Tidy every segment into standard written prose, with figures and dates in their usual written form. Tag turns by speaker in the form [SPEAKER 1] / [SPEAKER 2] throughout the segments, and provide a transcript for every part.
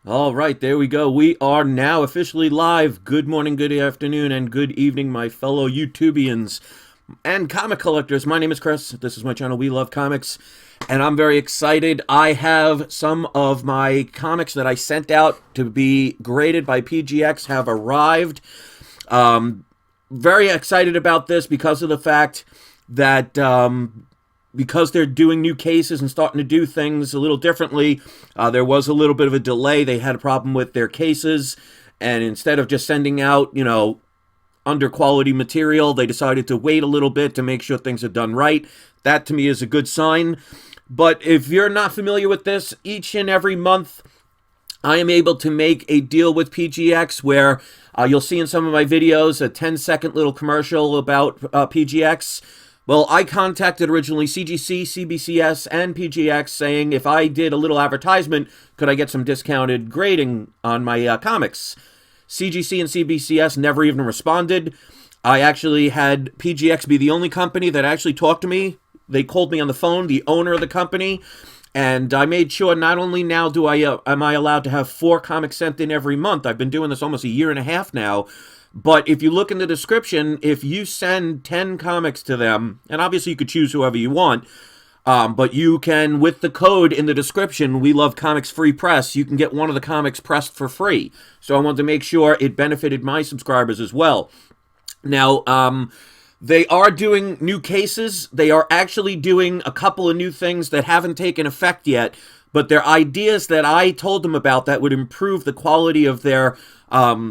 [SPEAKER 1] All right, there we go. We are now officially live. Good morning, good afternoon, and good evening, my fellow YouTubians and comic collectors. My name is Chris. This is my channel, We Love Comics, and I'm very excited. I have some of my comics that I sent out to be graded by PGX have arrived. Very excited about this because of the fact that because they're doing new cases and starting to do things a little differently, there was a little bit of a delay. They had a problem with their cases, and instead of just sending out, under quality material, they decided to wait a little bit to make sure things are done right. That to me is a good sign. But if you're not familiar with this, each and every month I am able to make a deal with PGX where you'll see in some of my videos a 10-second little commercial about PGX. Well, I contacted originally CGC, CBCS, and PGX saying if I did a little advertisement, could I get some discounted grading on my comics? CGC and CBCS never even responded. I actually had PGX be the only company that actually talked to me. They called me on the phone, the owner of the company, and I made sure not only now am I allowed to have 4 comics sent in every month. I've been doing this almost a year and a half now. But if you look in the description, if you send 10 comics to them, and obviously you could choose whoever you want, but you can, with the code in the description, We Love Comics Free Press, you can get one of the comics pressed for free. So I wanted to make sure it benefited my subscribers as well. Now, they are doing new cases. They are actually doing a couple of new things that haven't taken effect yet, but they're ideas that I told them about that would improve the quality of their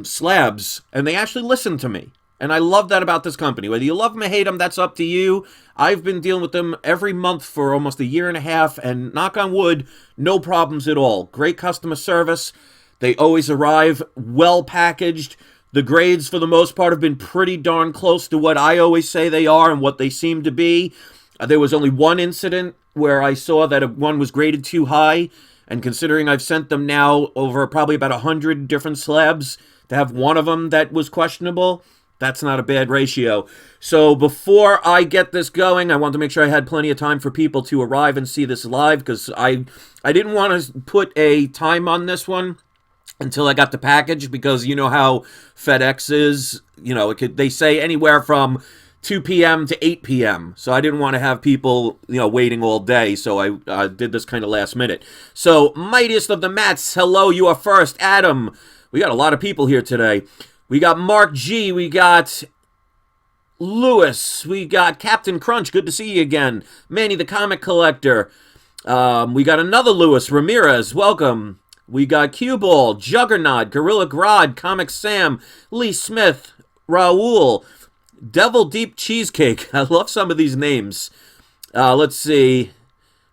[SPEAKER 1] slabs, and they actually listened to me. And I love that about this company. Whether you love them or hate them, that's up to you. I've been dealing with them every month for almost a year and a half, and knock on wood, no problems at all. Great customer service. They always arrive well packaged. The grades, for the most part, have been pretty darn close to what I always say they are and what they seem to be. There was only one incident where I saw that one was graded too high, and considering I've sent them now over probably about 100 different slabs, to have one of them that was questionable, that's not a bad ratio. So before I get this going, I wanted to make sure I had plenty of time for people to arrive and see this live, because I didn't want to put a time on this one until I got the package, because you know how FedEx is. They say anywhere from 2 p.m. to 8 p.m. So I didn't want to have people, waiting all day. So I did this kind of last minute. So, mightiest of the Mats, hello, you are first. Adam, we got a lot of people here today. We got Mark G, we got Lewis, we got Captain Crunch, good to see you again. Manny the Comic Collector. We got another Lewis, Ramirez, welcome. We got Cue Ball, Juggernaut, Gorilla Grodd, Comic Sam, Lee Smith, Raul, Devil Deep Cheesecake. I love some of these names. Let's see.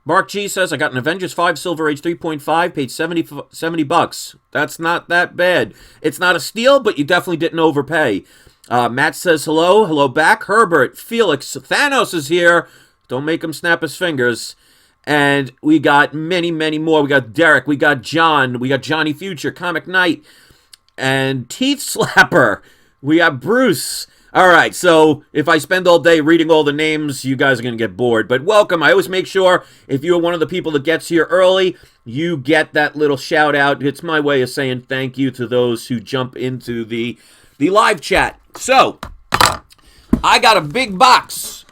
[SPEAKER 1] Mark G says, I got an Avengers 5 Silver Age 3.5, paid 70 bucks. That's not that bad. It's not a steal, but you definitely didn't overpay. Matt says, hello. Hello back. Herbert, Felix, Thanos is here. Don't make him snap his fingers. And we got many, many more. We got Derek. We got John. We got Johnny Future, Comic Knight, and Teeth Slapper. We got Bruce. All right, so if I spend all day reading all the names, you guys are going to get bored. But welcome. I always make sure if you're one of the people that gets here early, you get that little shout out. It's my way of saying thank you to those who jump into the live chat. So, I got a big box.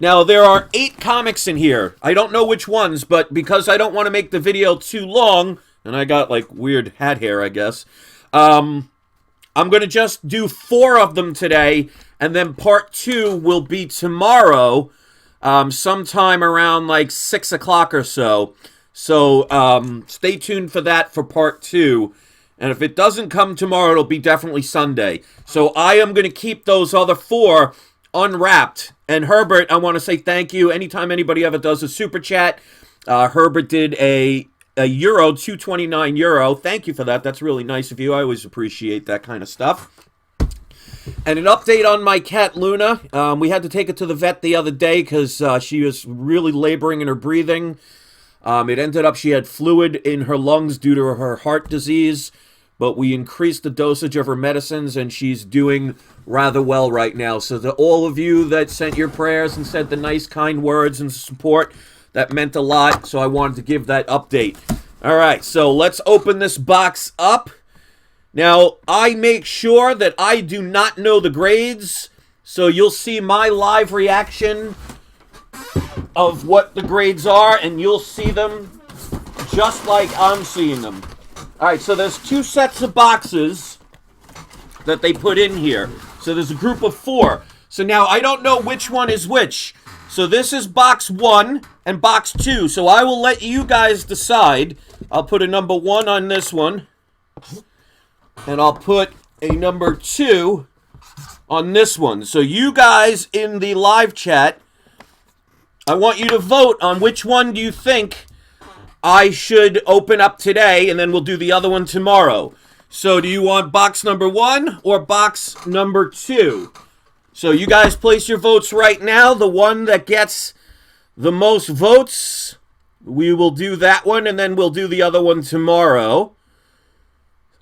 [SPEAKER 1] Now, there are 8 comics in here. I don't know which ones, but because I don't want to make the video too long, and I got, like, weird hat hair, I guess, I'm going to just do 4 of them today, and then part 2 will be tomorrow, sometime around, like, 6 o'clock or so. So, stay tuned for that for part 2. And if it doesn't come tomorrow, it'll be definitely Sunday. So, I am going to keep those other 4 unwrapped. And Herbert, I want to say thank you. Anytime anybody ever does a super chat, Herbert did a euro, 229 euro. Thank you for that. That's really nice of you. I always appreciate that kind of stuff. And an update on my cat, Luna. We had to take her to the vet the other day because she was really laboring in her breathing. It ended up she had fluid in her lungs due to her heart disease. But we increased the dosage of her medicines, and she's doing rather well right now. So to all of you that sent your prayers and said the nice, kind words and support, that meant a lot. So I wanted to give that update. All right, so let's open this box up. Now, I make sure that I do not know the grades, so you'll see my live reaction of what the grades are, and you'll see them just like I'm seeing them. All right, so there's 2 sets of boxes that they put in here. So there's a group of 4. So now I don't know which one is which. So this is box 1 and box 2. So I will let you guys decide. I'll put a number 1 on this one. And I'll put a number 2 on this one. So you guys in the live chat, I want you to vote on which one do you think I should open up today, and then we'll do the other one tomorrow. So do you want box number 1 or box number 2? So you guys place your votes right now. The one that gets the most votes, we will do that one, and then we'll do the other one tomorrow.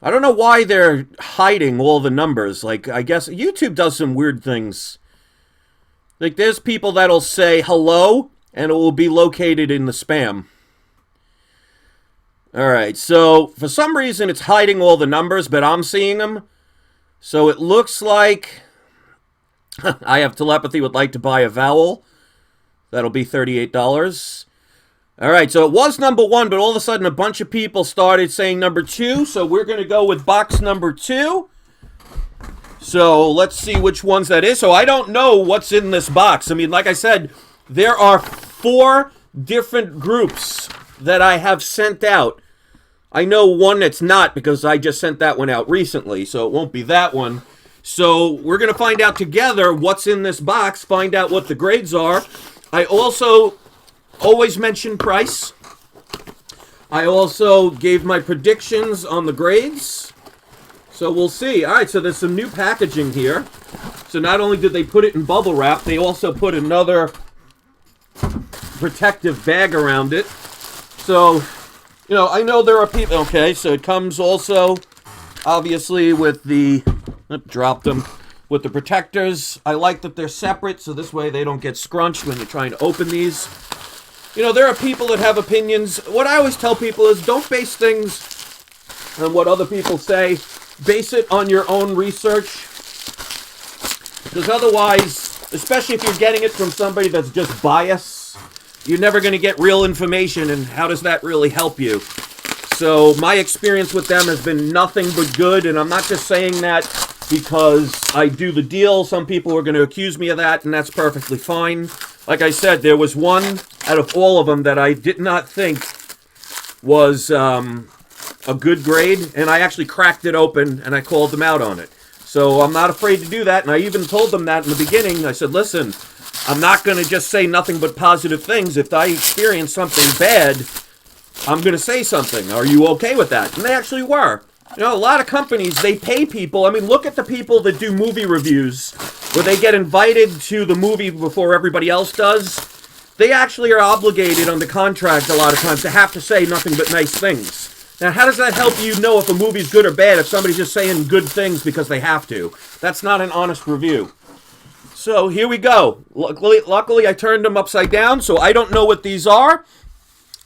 [SPEAKER 1] I don't know why they're hiding all the numbers. Like, I guess YouTube does some weird things. Like, there's people that'll say hello, and it will be located in the spam. Alright, so for some reason it's hiding all the numbers, but I'm seeing them. So it looks like I have telepathy, would like to buy a vowel. That'll be $38. Alright, so it was number 1, but all of a sudden a bunch of people started saying number 2. So we're going to go with box number 2. So let's see which ones that is. So I don't know what's in this box. I mean, like I said, there are 4 different groups that I have sent out. I know one that's not because I just sent that one out recently, so it won't be that one. So we're going to find out together what's in this box, find out what the grades are. I also always mention price. I also gave my predictions on the grades. So we'll see. All right, so there's some new packaging here. So not only did they put it in bubble wrap, they also put another protective bag around it. So, you know, I know there are people... Okay, so it comes also, obviously, with the... dropped them. With the protectors. I like that they're separate, so this way they don't get scrunched when you're trying to open these. You know, there are people that have opinions. What I always tell people is don't base things on what other people say. Base it on your own research. Because otherwise, especially if you're getting it from somebody that's just biased, you're never going to get real information, and how does that really help you? So my experience with them has been nothing but good, and I'm not just saying that because I do the deal. Some people are going to accuse me of that, and that's perfectly fine. Like I said, there was one out of all of them that I did not think was a good grade, and I actually cracked it open, and I called them out on it. So I'm not afraid to do that, and I even told them that in the beginning. I said, listen, I'm not going to just say nothing but positive things. If I experience something bad, I'm going to say something. Are you okay with that? And they actually were. You know, a lot of companies, they pay people. I mean, look at the people that do movie reviews, where they get invited to the movie before everybody else does. They actually are obligated under contract a lot of times to have to say nothing but nice things. Now, how does that help you know if a movie's good or bad if somebody's just saying good things because they have to? That's not an honest review. So, here we go. Luckily, I turned them upside down, so I don't know what these are.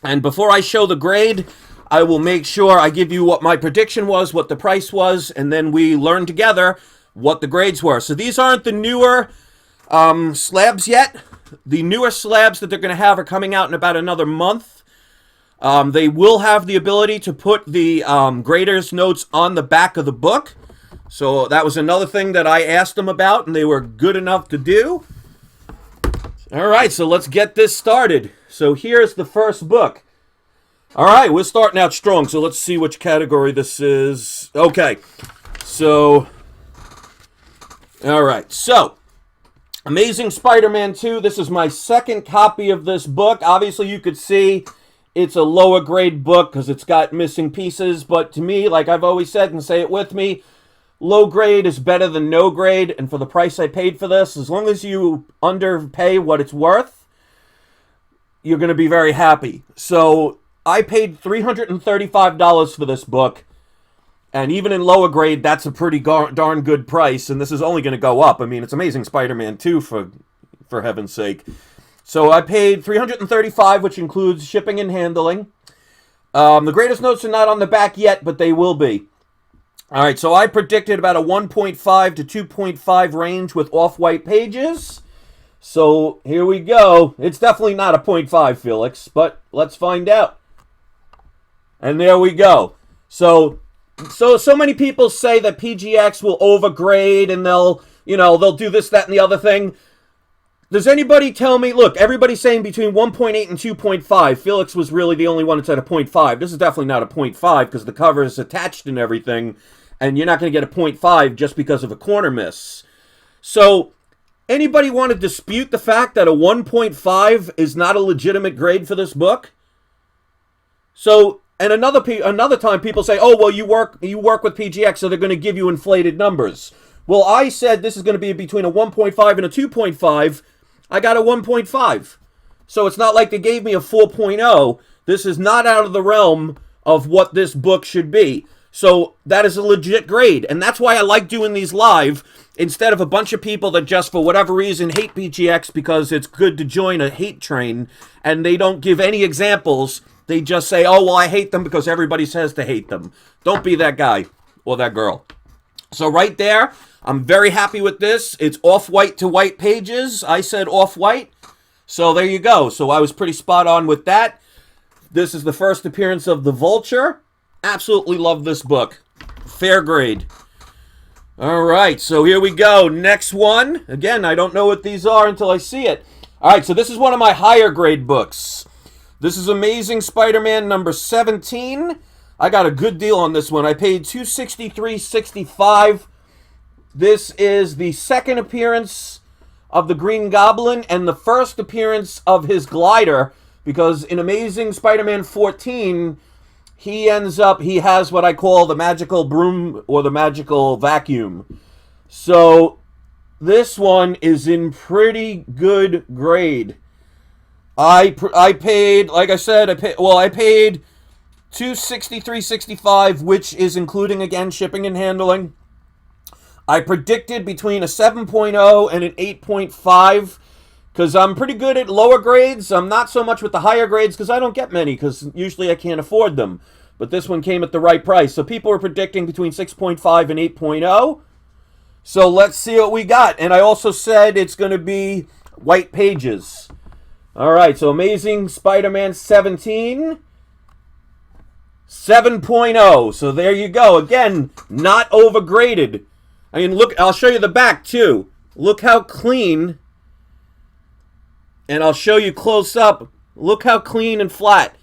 [SPEAKER 1] And before I show the grade, I will make sure I give you what my prediction was, what the price was, and then we learn together what the grades were. So these aren't the newer slabs yet. The newer slabs that they're going to have are coming out in about another month. They will have the ability to put the grader's notes on the back of the book. So that was another thing that I asked them about, and they were good enough to do. All right, so let's get this started. So here's the first book. All right, we're starting out strong, so let's see which category this is. Okay, so, all right, so, Amazing Spider-Man 2. This is my second copy of this book. Obviously, you could see it's a lower grade book because it's got missing pieces, but to me, like I've always said, and say it with me, low grade is better than no grade, and for the price I paid for this, as long as you underpay what it's worth, you're going to be very happy. So I paid $335 for this book, and even in lower grade, that's a pretty darn good price, and this is only going to go up. I mean, it's Amazing Spider-Man 2, for heaven's sake. So I paid $335, which includes shipping and handling. The greatest notes are not on the back yet, but they will be. All right, so I predicted about a 1.5 to 2.5 range with off-white pages. So here we go. It's definitely not a 0.5, Felix, but let's find out. And there we go. So many people say that PGX will overgrade and they'll do this, that, and the other thing. Does anybody tell me, look, everybody's saying between 1.8 and 2.5. Felix was really the only one that said a 0.5. This is definitely not a 0.5 because the cover is attached and everything, and you're not going to get a 0.5 just because of a corner miss. So anybody want to dispute the fact that a 1.5 is not a legitimate grade for this book? So, and another time people say, oh, well, you work with PGX, so they're going to give you inflated numbers. Well, I said this is going to be between a 1.5 and a 2.5. I got a 1.5. So it's not like they gave me a 4.0. This is not out of the realm of what this book should be. So that is a legit grade. And that's why I like doing these live instead of a bunch of people that just for whatever reason hate PGX because it's good to join a hate train and they don't give any examples. They just say, oh, well, I hate them because everybody says to hate them. Don't be that guy or that girl. So right there, I'm very happy with this. It's off-white to white pages. I said off-white. So there you go. So I was pretty spot on with that. This is the first appearance of The Vulture. Absolutely love this book. Fair grade. All right, so here we go. Next one. Again, I don't know what these are until I see it. All right, so this is one of my higher grade books. This is Amazing Spider-Man number 17. I got a good deal on this one. I paid $263.65. This is the second appearance of the Green Goblin and the first appearance of his glider, because in Amazing Spider-Man 14, he has what I call the magical broom or the magical vacuum. So this one is in pretty good grade. I paid, like I said, I paid $263.65, which is including, again, shipping and handling. I predicted between a 7.0 and an 8.5 because I'm pretty good at lower grades. I'm not so much with the higher grades because I don't get many because usually I can't afford them. But this one came at the right price. So people were predicting between 6.5 and 8.0. So let's see what we got. And I also said it's going to be white pages. All right, so Amazing Spider-Man 17, 7.0. So there you go. Again, not overgraded. I mean, look, I'll show you the back, too. Look how clean. And I'll show you close up. Look how clean and flat.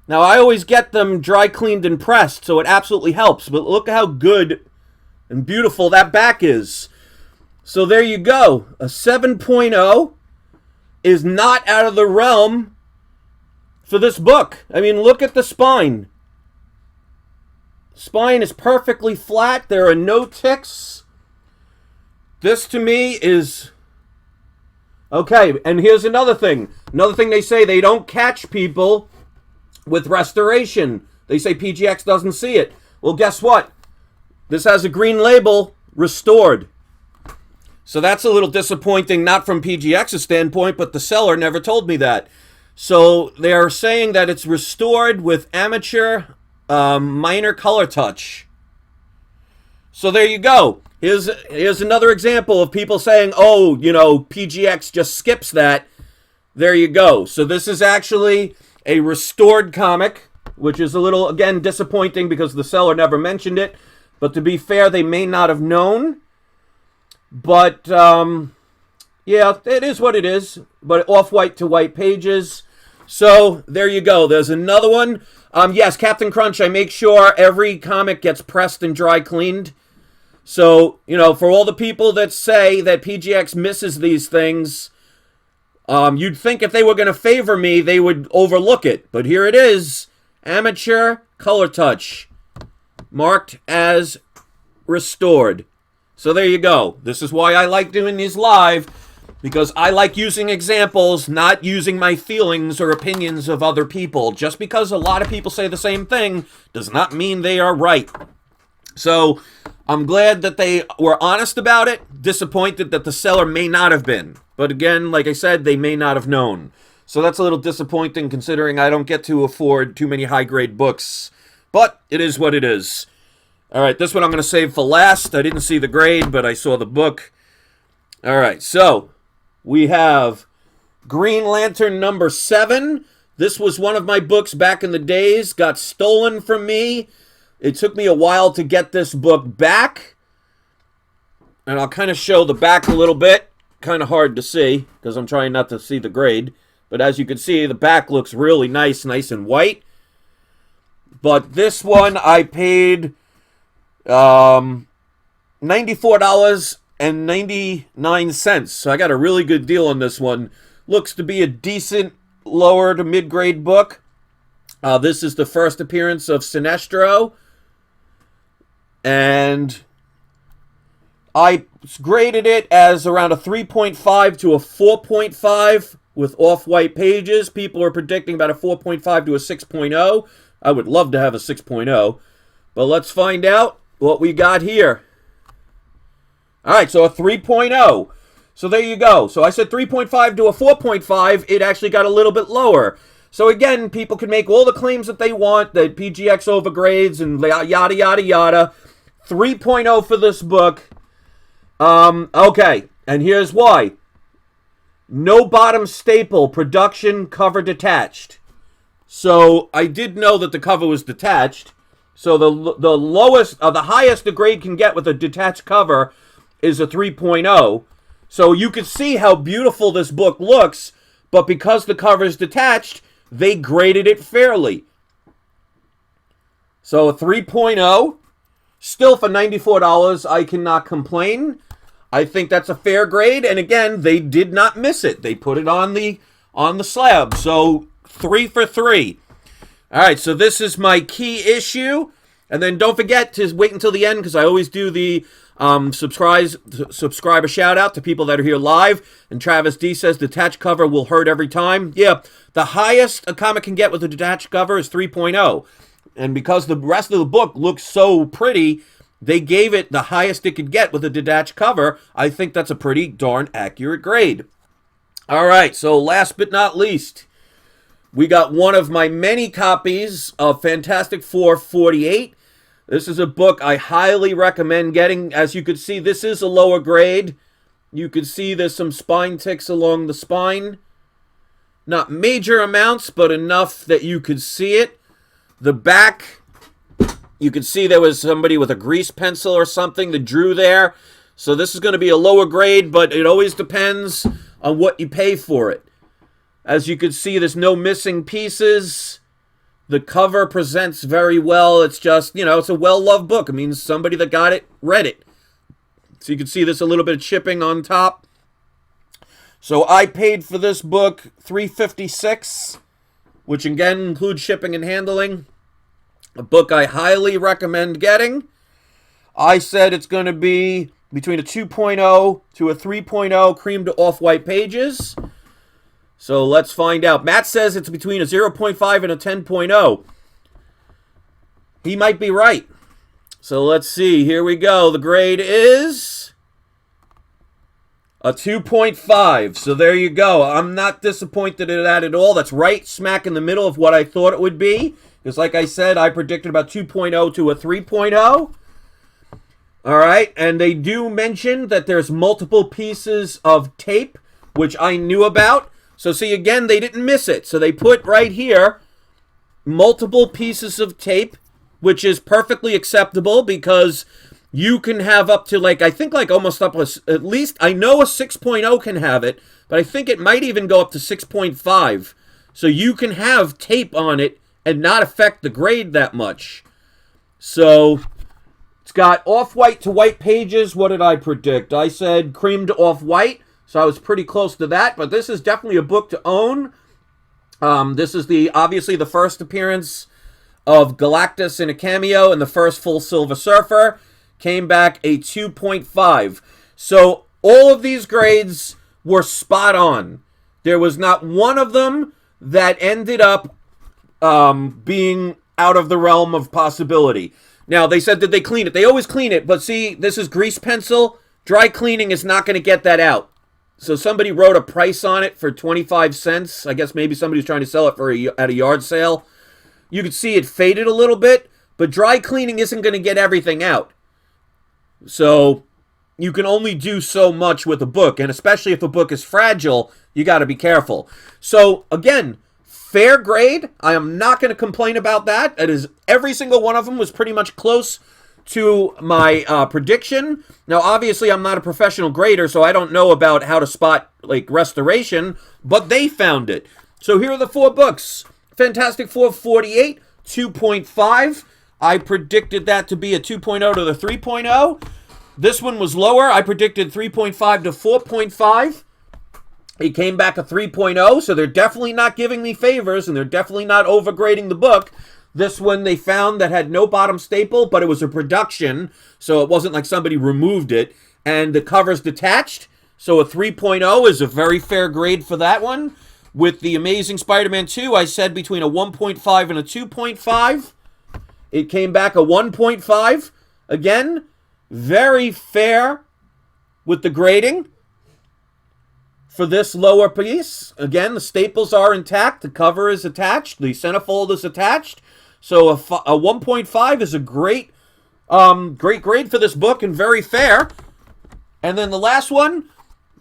[SPEAKER 1] Now, I always get them dry cleaned and pressed, so it absolutely helps. But look how good and beautiful that back is. So there you go. A 7.0 is not out of the realm for this book. I mean, look at the spine. Spine is perfectly flat. There are no ticks. This to me is okay. And here's another thing. Another thing they say, they don't catch people with restoration. They say PGX doesn't see it. Well, guess what? This has a green label, restored. So that's a little disappointing, not from PGX's standpoint, but the seller never told me that. So they're saying that it's restored with amateur minor color touch. So there you go. Here's another example of people saying, oh, PGX just skips that. There you go. So this is actually a restored comic, which is a little, again, disappointing because the seller never mentioned it. But to be fair, they may not have known. But, yeah, it is what it is. But off-white to white pages. So, there you go. There's another one. Yes, Captain Crunch, I make sure every comic gets pressed and dry cleaned. So, for all the people that say that PGX misses these things, you'd think if they were going to favor me, they would overlook it. But here it is. Amateur color touch. Marked as restored. So there you go. This is why I like doing these live, because I like using examples, not using my feelings or opinions of other people. Just because a lot of people say the same thing does not mean they are right. So I'm glad that they were honest about it. Disappointed that the seller may not have been. But again, like I said, they may not have known. So that's a little disappointing considering I don't get to afford too many high-grade books. But it is what it is. All right, this one I'm going to save for last. I didn't see the grade, but I saw the book. All right, so we have Green Lantern number 7. This was one of my books back in the days. Got stolen from me. It took me a while to get this book back. And I'll kind of show the back a little bit. Kind of hard to see because I'm trying not to see the grade. But as you can see, the back looks really nice and white. But this one I paid $94.99. So I got a really good deal on this one. Looks to be a decent lower to mid-grade book. This is the first appearance of Sinestro. And I graded it as around a 3.5 to a 4.5 with off-white pages. People are predicting about a 4.5 to a 6.0. I would love to have a 6.0. But let's find out what we got here. All right, so a 3.0. So there you go. So I said 3.5 to a 4.5. It actually got a little bit lower. So again, people can make all the claims that they want, that PGX overgrades and yada, yada, yada. 3.0 for this book. Okay, and here's why. No bottom staple, production, cover detached. So I did know that the cover was detached. So the lowest, the highest the grade can get with a detached cover is a 3.0. So you can see how beautiful this book looks, but because the cover is detached, they graded it fairly. So a 3.0, still for $94, I cannot complain. I think that's a fair grade, and again, they did not miss it. They put it on the slab. So 3 for 3. All right, so this is my key issue, and then don't forget to wait until the end because I always do the subscriber shout out to people that are here live. And Travis D says detached cover will hurt every time. Yeah, the highest a comic can get with a detached cover is 3.0, and because the rest of the book looks so pretty, they gave it the highest it could get with a detached cover. I think that's a pretty darn accurate grade. All right, so last but not least, we got one of my many copies of Fantastic Four 48. This is a book I highly recommend getting. As you can see, this is a lower grade. You can see there's some spine ticks along the spine. Not major amounts, but enough that you could see it. The back, you can see there was somebody with a grease pencil or something that drew there. So this is going to be a lower grade, but it always depends on what you pay for it. As you can see, there's no missing pieces. The cover presents very well. It's just, you know, it's a well-loved book. It means somebody that got it read it. So you can see there's a little bit of chipping on top. So I paid for this book $3.56, which again includes shipping and handling. A book I highly recommend getting. I said it's going to be between a 2.0 to a 3.0 cream to off-white pages. So let's find out. Matt says it's between a 0.5 and a 10.0. He might be right. So let's see. Here we go. The grade is a 2.5. So there you go. I'm not disappointed in that at all. That's right smack in the middle of what I thought it would be. Because like I said, I predicted about 2.0 to a 3.0. All right. And they do mention that there's multiple pieces of tape, which I knew about. So see, again, they didn't miss it. So they put right here multiple pieces of tape, which is perfectly acceptable because you can have up to, like, I think like almost up at least, I know a 6.0 can have it, but I think it might even go up to 6.5. So you can have tape on it and not affect the grade that much. So it's got off-white to white pages. What did I predict? I said cream to off-white. So I was pretty close to that, but this is definitely a book to own. This is obviously the first appearance of Galactus in a cameo and the first full Silver Surfer. Came back a 2.5. So all of these grades were spot on. There was not one of them that ended up being out of the realm of possibility. Now, they said, did they clean it? They always clean it, but see, this is grease pencil. Dry cleaning is not going to get that out. So somebody wrote a price on it for 25 cents. I guess maybe somebody's trying to sell it for at a yard sale. You can see it faded a little bit, but dry cleaning isn't going to get everything out. So you can only do so much with a book, and especially if a book is fragile, you got to be careful. So again, fair grade. I am not going to complain about that. It is, every single one of them was pretty much close to my prediction. Now, obviously, I'm not a professional grader, so I don't know about how to spot like restoration, but they found it. So here are the 4 books. Fantastic Four 48, 2.5. I predicted that to be a 2.0 to the 3.0. This one was lower. I predicted 3.5 to 4.5. It came back a 3.0, so they're definitely not giving me favors, and they're definitely not overgrading the book. This one they found that had no bottom staple, but it was a production, so it wasn't like somebody removed it. And the cover's detached, so a 3.0 is a very fair grade for that one. With the Amazing Spider-Man 2, I said between a 1.5 and a 2.5. It came back a 1.5. Again, very fair with the grading for this lower piece. Again, the staples are intact. The cover is attached. The centerfold is attached. So a 1.5 is a great grade for this book and very fair. And then the last one,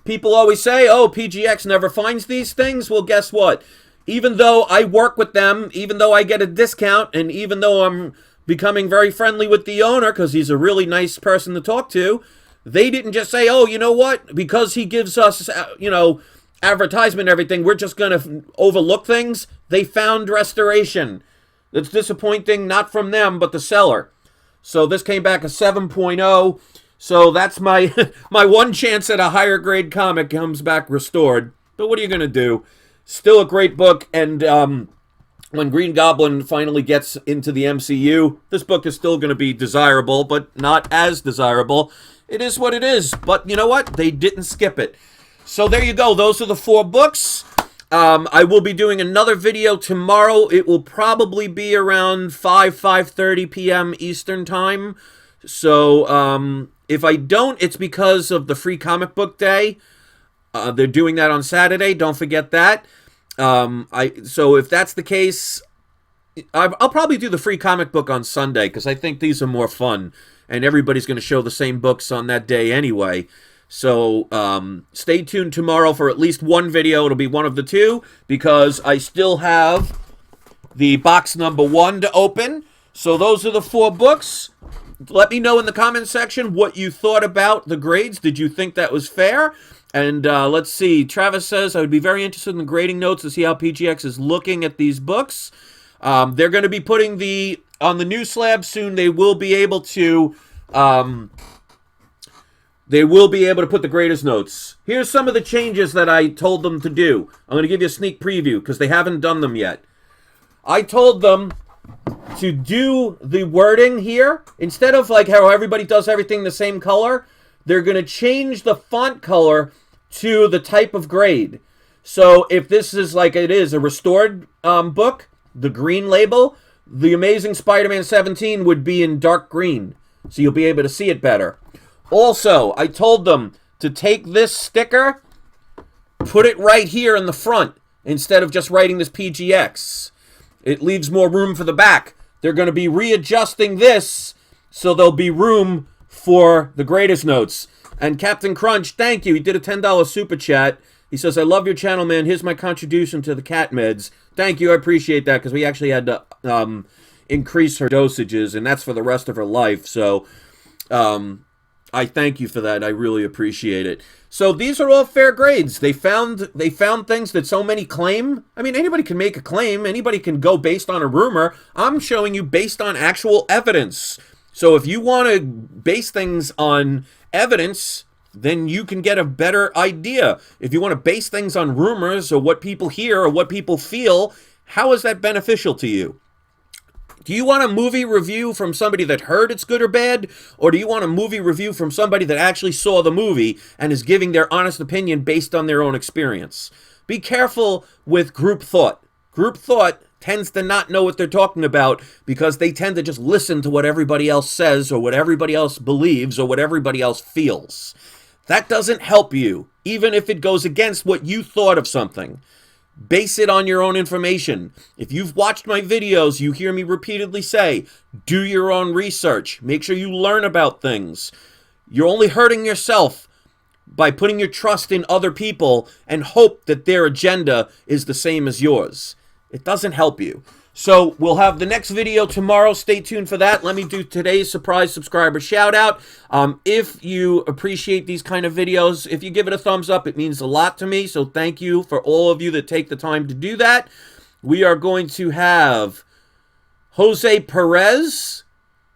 [SPEAKER 1] people always say, oh, PGX never finds these things. Well, guess what? Even though I work with them, even though I get a discount, and even though I'm becoming very friendly with the owner because he's a really nice person to talk to, they didn't just say, oh, you know what? Because he gives us, advertisement and everything, we're just going to overlook things. They found restoration. That's disappointing, not from them, but the seller. So this came back a 7.0. So that's my my one chance at a higher grade comic comes back restored. But what are you going to do? Still a great book. And when Green Goblin finally gets into the MCU, this book is still going to be desirable, but not as desirable. It is what it is. But you know what? They didn't skip it. So there you go. Those are the 4 books. I will be doing another video tomorrow. It will probably be around 5:30 p.m. Eastern Time. So if I don't, it's because of the free comic book day. They're doing that on Saturday. Don't forget that. So if that's the case, I'll probably do the free comic book on Sunday because I think these are more fun. And everybody's going to show the same books on that day anyway. So stay tuned tomorrow for at least one video. It'll be one of the 2 because I still have the box number 1 to open. So those are the 4 books. Let me know in the comment section what you thought about the grades. Did you think that was fair? And let's see. Travis says, I would be very interested in the grading notes to see how PGX is looking at these books. They're going to be putting on the new slab soon. They will be able to... put the graders notes. Here's some of the changes that I told them to do. I'm going to give you a sneak preview because they haven't done them yet. I told them to do the wording here. Instead of like how everybody does everything the same color, they're going to change the font color to the type of grade. So if this is like it is a restored book, the green label, the Amazing Spider-Man 17 would be in dark green. So you'll be able to see it better. Also, I told them to take this sticker, put it right here in the front, instead of just writing this PGX. It leaves more room for the back. They're going to be readjusting this, so there'll be room for the greatest notes. And Captain Crunch, thank you. He did a $10 super chat. He says, I love your channel, man. Here's my contribution to the cat meds. Thank you. I appreciate that, because we actually had to increase her dosages, and that's for the rest of her life. So, I thank you for that. I really appreciate it. So these are all fair grades. They found things that so many claim. I mean, anybody can make a claim. Anybody can go based on a rumor. I'm showing you based on actual evidence. So if you want to base things on evidence, then you can get a better idea. If you want to base things on rumors or what people hear or what people feel, how is that beneficial to you? Do you want a movie review from somebody that heard it's good or bad? Or do you want a movie review from somebody that actually saw the movie and is giving their honest opinion based on their own experience? Be careful with group thought. Group thought tends to not know what they're talking about because they tend to just listen to what everybody else says or what everybody else believes or what everybody else feels. That doesn't help you, even if it goes against what you thought of something. Base it on your own information. If you've watched my videos, you hear me repeatedly say, do your own research. Make sure you learn about things. You're only hurting yourself by putting your trust in other people and hope that their agenda is the same as yours. It doesn't help you. So we'll have the next video tomorrow. Stay tuned for that. Let me do today's surprise subscriber shout out. If you appreciate these kind of videos, if you give it a thumbs up, it means a lot to me. So thank you for all of you that take the time to do that. We are going to have Jose Perez.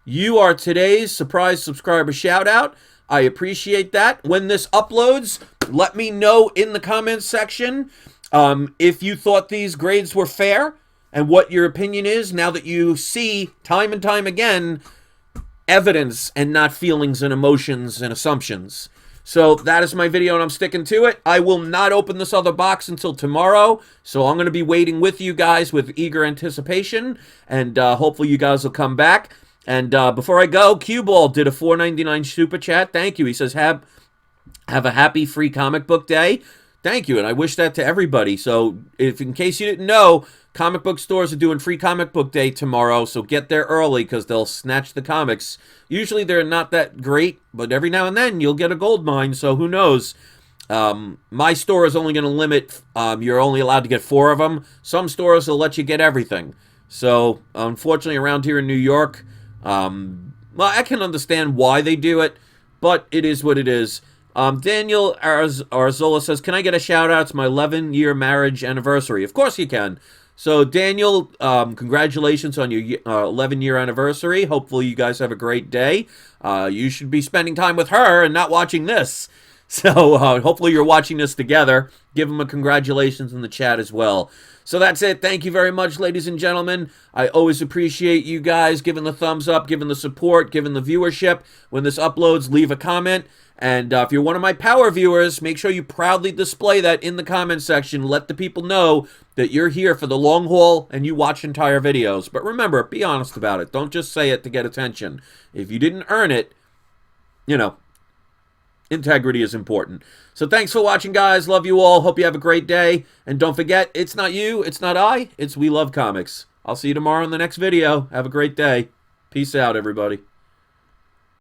[SPEAKER 1] You are today's surprise subscriber shout out. I appreciate that. When this uploads, let me know in the comments section if you thought these grades were fair and what your opinion is now that you see time and time again evidence and not feelings and emotions and assumptions. So that is my video and I'm sticking to it. I will not open this other box until tomorrow, so I'm going to be waiting with you guys with eager anticipation, and hopefully you guys will come back. And before I go, Cue Ball did a $4.99 super chat. Thank you. He says, have a happy free comic book day. Thank you, and I wish that to everybody. So if in case you didn't know, comic book stores are doing free comic book day tomorrow, so get there early because they'll snatch the comics. Usually they're not that great, but every now and then you'll get a gold mine, so who knows. My store is only going to limit, you're only allowed to get 4 of them. Some stores will let you get everything. So unfortunately around here in New York, well, I can understand why they do it, but it is what it is. Daniel Arzola says, can I get a shout out? It's my 11-year marriage anniversary. Of course you can. So Daniel, congratulations on your 11-year anniversary. Hopefully you guys have a great day. You should be spending time with her and not watching this. So hopefully you're watching this together. Give him a congratulations in the chat as well. So that's it. Thank you very much, ladies and gentlemen. I always appreciate you guys giving the thumbs up, giving the support, giving the viewership. When this uploads, leave a comment. And if you're one of my power viewers, make sure you proudly display that in the comment section. Let the people know that you're here for the long haul and you watch entire videos. But remember, be honest about it. Don't just say it to get attention. If you didn't earn it, you know, integrity is important. So thanks for watching, guys. Love you all. Hope you have a great day. And don't forget, it's not you, it's not I, it's We Love Comics. I'll see you tomorrow in the next video. Have a great day. Peace out, everybody.